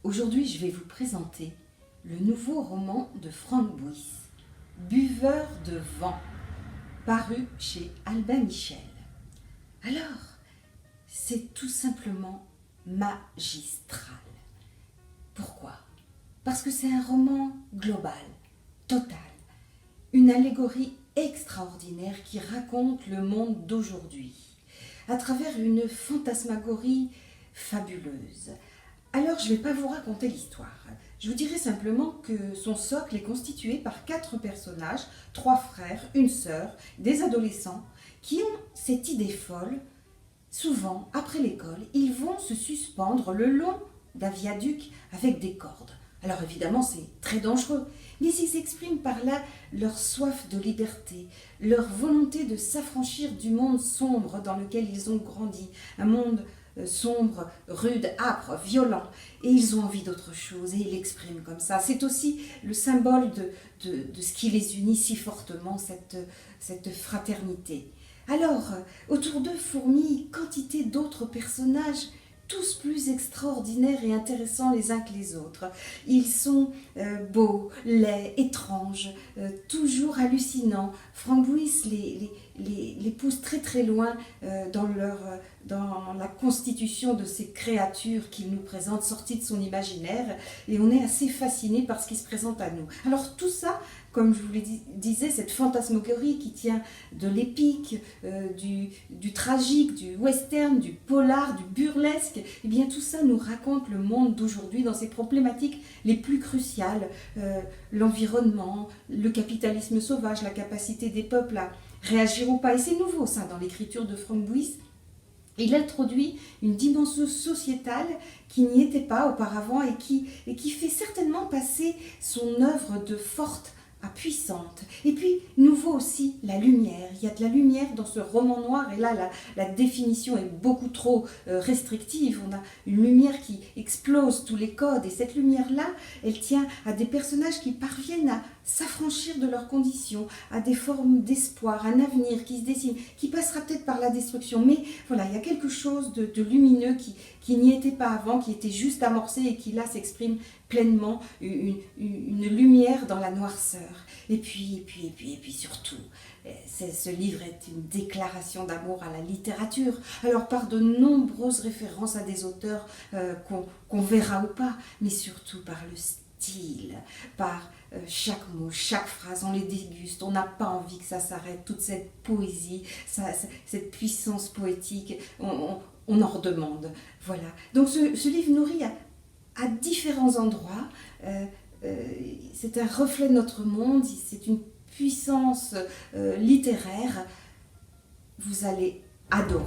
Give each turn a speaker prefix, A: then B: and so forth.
A: Aujourd'hui, je vais vous présenter le nouveau roman de Frank Buys, Buveur de vent, paru chez Albin Michel. Alors, c'est tout simplement magistral. Pourquoi? Parce que c'est un roman global, total, une allégorie extraordinaire qui raconte le monde d'aujourd'hui, à travers une fantasmagorie fabuleuse. Alors, je ne vais pas vous raconter l'histoire. Je vous dirai simplement que son socle est constitué par 4 personnages, 3 frères, une sœur, des adolescents, qui ont cette idée folle. Souvent, après l'école, ils vont se suspendre le long d'un viaduc avec des cordes. Alors évidemment, c'est très dangereux, mais ils expriment par là leur soif de liberté, leur volonté de s'affranchir du monde sombre dans lequel ils ont grandi, un monde sombre, rude, âpre, violent, et ils ont envie d'autre chose, et ils l'expriment comme ça. C'est aussi le symbole de ce qui les unit si fortement, cette fraternité. Alors, autour d'eux fourmillent quantité d'autres personnages, tous plus extraordinaires et intéressants les uns que les autres. Ils sont beaux, laids, étranges, toujours hallucinants. Frank Buys les pousse très très loin dans la constitution de ces créatures qu'il nous présente, sorties de son imaginaire, et on est assez fasciné par ce qui se présente à nous. Alors tout ça, comme je vous le disais, cette fantasmagorie qui tient de l'épique, du tragique, du western, du polar, du burlesque, eh bien tout ça nous raconte le monde d'aujourd'hui dans ses problématiques les plus cruciales, l'environnement, le capitalisme sauvage, la capacité des peuples à réagir ou pas. Et c'est nouveau ça dans l'écriture de Frank Buys. Il introduit une dimension sociétale qui n'y était pas auparavant et qui fait certainement passer son œuvre de forte à puissante. Et puis, nouveau aussi, la lumière. Il y a de la lumière dans ce roman noir, et là, la définition est beaucoup trop restrictive. On a une lumière qui explose tous les codes, et cette lumière-là, elle tient à des personnages qui parviennent à s'affranchir de leurs conditions, à des formes d'espoir, un avenir qui se dessine, qui passera peut-être par la destruction. Mais voilà, il y a quelque chose de lumineux qui n'y était pas avant, qui était juste amorcé et qui là s'exprime pleinement, une lumière dans la noirceur. Et puis surtout, ce livre est une déclaration d'amour à la littérature. Alors par de nombreuses références à des auteurs qu'on verra ou pas, mais surtout par le style, par chaque mot, chaque phrase, on les déguste, on n'a pas envie que ça s'arrête, toute cette poésie, cette puissance poétique, on en redemande. Voilà. Donc ce livre nourrit à différents endroits. C'est un reflet de notre monde, c'est une puissance littéraire. Vous allez adorer.